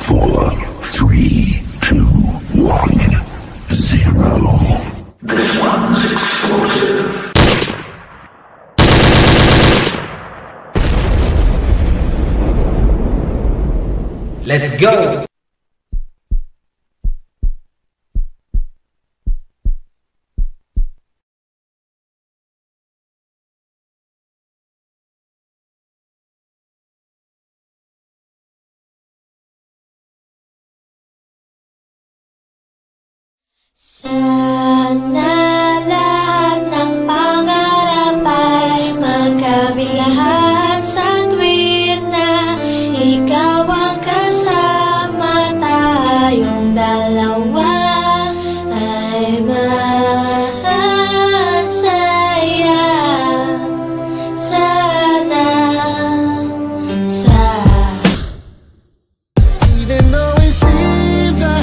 4, 3, 2, 1, 0. This one's explosive. Let's go! Sana lahat ng pangarap ay magkamit lahat sa tuwid na ikaw ang kasama, tayong dalawa ay masaya. Sana even though it seems I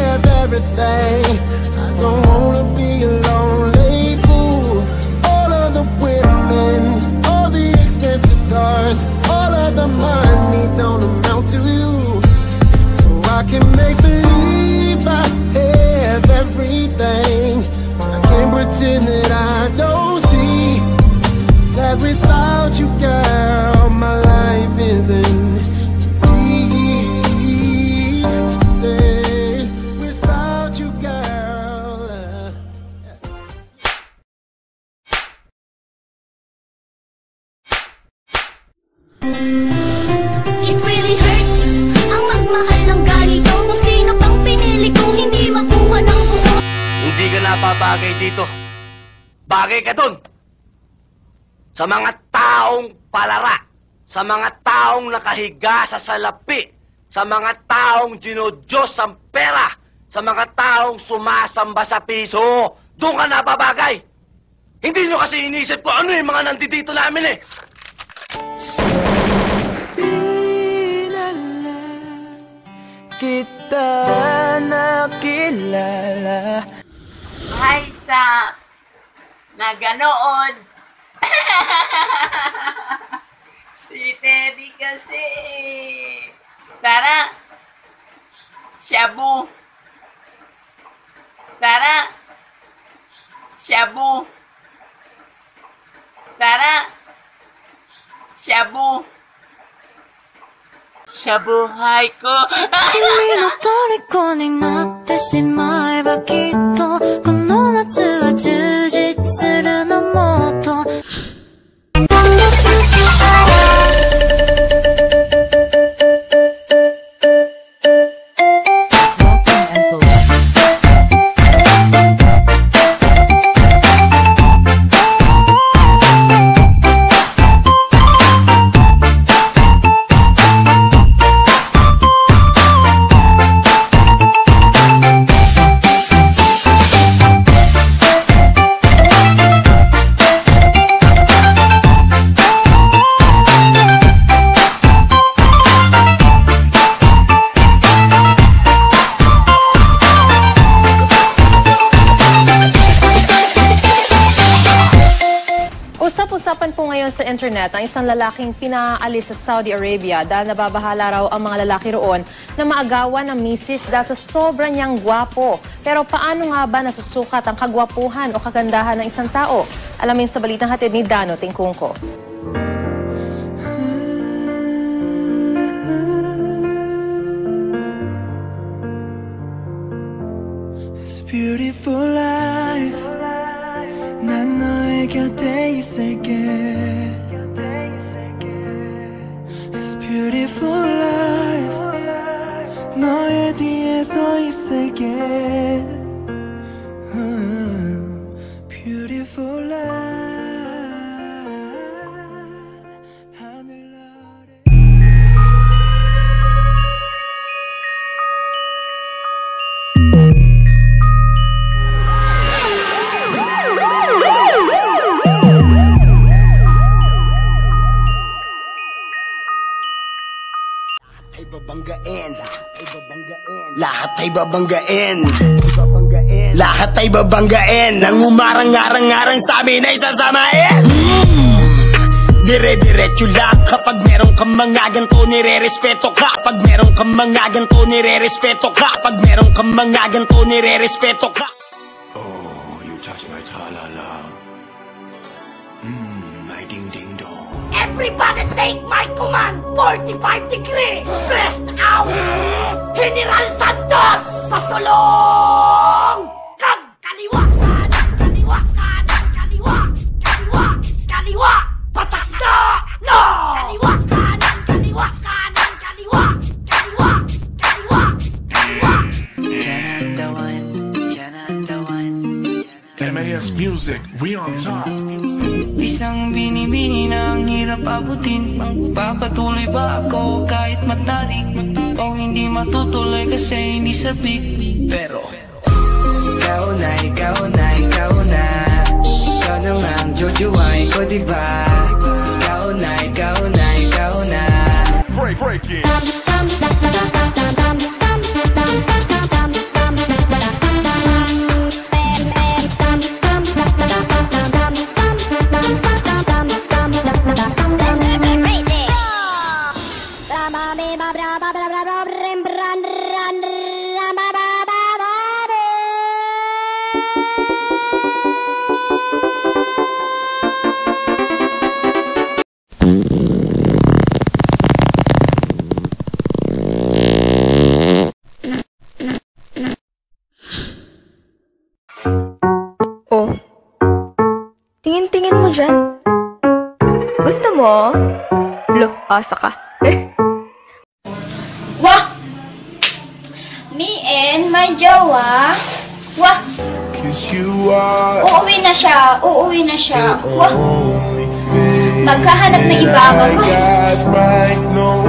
have everything, I don't wanna be a lonely fool. All of the women, all the expensive cars, all of the money don't amount to you. So I can make believe I have everything, but I can't pretend that I don't see that without you, girl, my life isn't. It really hurts ang magmahal ng ganito. Kung sino pang pinili kong hindi makuha ng buo. Hindi ka napabagay dito. Bagay ka dun. Sa mga taong palara. Sa mga taong nakahiga sa salapi. Sa mga taong dinodiyos ang pera. Sa mga taong sumasamba sa piso. Doon ka napabagay. Hindi nyo kasi inisip ko ano yung mga nandito namin eh. Kita nakilala. Ay, sa naganood. Si Teddy kasi. Tara. Shabu. Tara. Shabu. Tara. Shabu. Shabuhay ko. 君の虜になってしまえばきっとこの夏は充実するのもっと Usap-usapan po ngayon sa internet ang isang lalaking pinaalis sa Saudi Arabia dahil nababahala raw ang mga lalaki roon na maagawan ng misis dahil sa sobrang niyang gwapo. Pero paano nga ba nasusukat ang kagwapuhan o kagandahan ng isang tao? Alamin sa balitang hatid ni Dano Tingkungko. It's beautiful life. 난 너의 곁에 있을게. It's beautiful life. 너의 뒤에 서 있을게. Beautiful life. 하늘 아래. Lahat ay babanggain. Lahat ay babanggain. Nang umarang-arang-arang sa amin ay sasamain. dire-diretso lang. Kapag meron kang mga ganto, nire-respeto ka. Pag meron kang mga ganto, nire-respeto ka. Pag meron kang mga ganto, nire-respeto ka. Oh, you touch my tra-la-la. My ding-ding-dong. Everybody take my command! 45 degree! Pressed out! General Santos! Pasulong! Kag! Kaliwa! Kanan! Kaliwa! Kanan! Kaliwa! Kaliwa! Kaliwa! Patakda! No! Kaliwa! Kanan! Kaliwa! Kanan! Kaliwa! Kaliwa! Kaliwa! Kaliwa! MAS Music, we on top. Isang binibini na ang hirap abutin. Papatuloy ba ako kahit matarik? O hindi matutuloy kasi hindi sabik? Pero ikaw na, ikaw na, ikaw na. Ikaw na nga ang jojowain ko, diba? Ikaw na, ikaw na, ikaw na. Break it. Oh, tingin-tingin mo dyan. Gusto mo? Look, asa ka. Wah! Me and my jowa. Wah! Cause you are Uuwi na siya. Uuwi na siya. Wah! Maghahanap ng iba. God right now.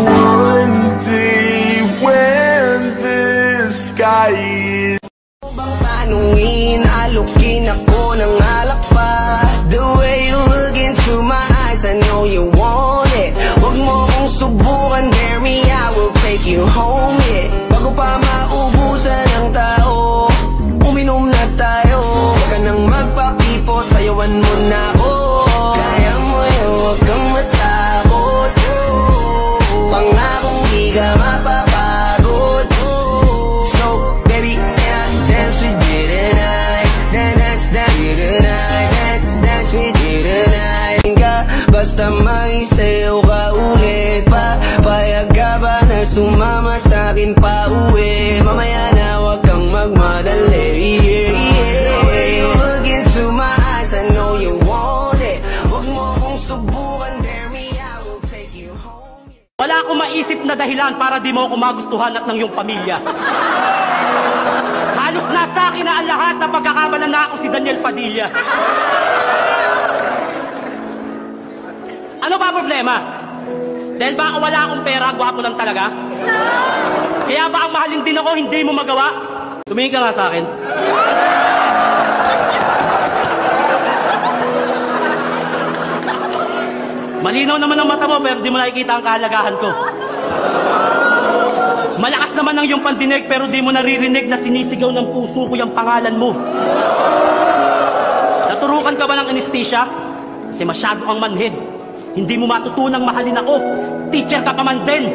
One day when the sky is Panuin, alukin ako ng alak pa. The way you look into my eyes, I know you want it. Huwag mo kong subukan, dare me, I will take you home, yeah. Bago pa maubusan ng tao, uminom na tayo. Huwag ka nang magpapipo, sayawan mo na, oh. Kaya mo yun, huwag kang matakot, oh. Pangakong di ka mapapagod, oh. So, baby, can I dance with you tonight? Dance with you tonight. Dance with you tonight. Basta maisayaw ka ulit pa. Payag ka ba na sumama sa'kin pa uwi? Mamaya na huwag kang magmadali, yeah, yeah. The way you look into my eyes, I know you want it. Huwag mo kong subukan, dare me, I will take you home. Wala akong maisip na dahilan para di mo ako magustuhan at ng iyong pamilya. Halos nasa akin na ang lahat na pagkakamalan na ako si Daniel Padilla. Ano ba problema? Dahil ba wala akong pera, gwapo lang talaga? Kaya ba ang mahalin din ako, hindi mo magawa? Tumingin ka nga sa akin. Malinaw naman ang mata mo pero di mo nakikita ang kahalagahan ko. Malakas naman ang iyong pandinig pero di mo naririnig na sinisigaw ng puso ko yung pangalan mo. Naturukan ka ba ng anesthesia? Kasi masyado kang manhid. Hindi mo matutunang mahalin ako. Teacher ka pa man din.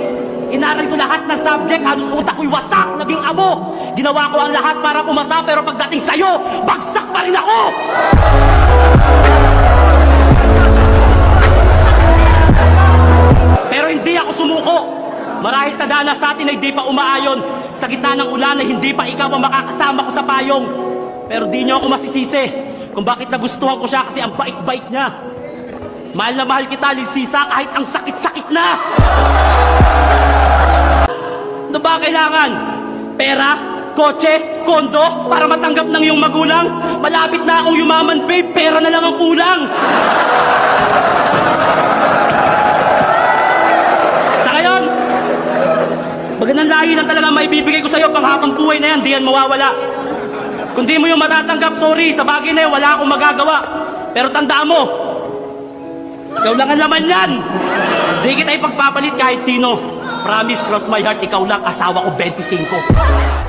Inaral ko lahat ng subject, halos utak ko'y wasak, naging amo. Ginawa ko ang lahat para pumasa pero pagdating sa'yo, bagsak pa rin ako! Pero hindi ako sumuko. Marahil tadhana sa atin ay di pa umaayon. Sa gitna ng ulan ay hindi pa ikaw ang makakasama ko sa payong. Pero di niyo ako masisisi kung bakit nagustuhan ko siya kasi ang bait-bait niya. Mahal na mahal kita, Linsisa, kahit ang sakit-sakit na. Ano ba kailangan? Pera? Kotse? Kondo? Para matanggap ng iyong magulang? Malapit na akong yumaman, babe. Pera na lang ang kulang. Sa ngayon, magandang lahi lang talaga may bibigay ko sa'yo. Panghabang buhay na yan, di yan mawawala. Kung di mo yung matatanggap, sorry, sa bagay na yun, wala akong magagawa. Pero tandaan mo, ikaw lang ang laman yan. Di kita ipagpapalit kahit sino. Promise, cross my heart, ikaw lang, asawa ko 25.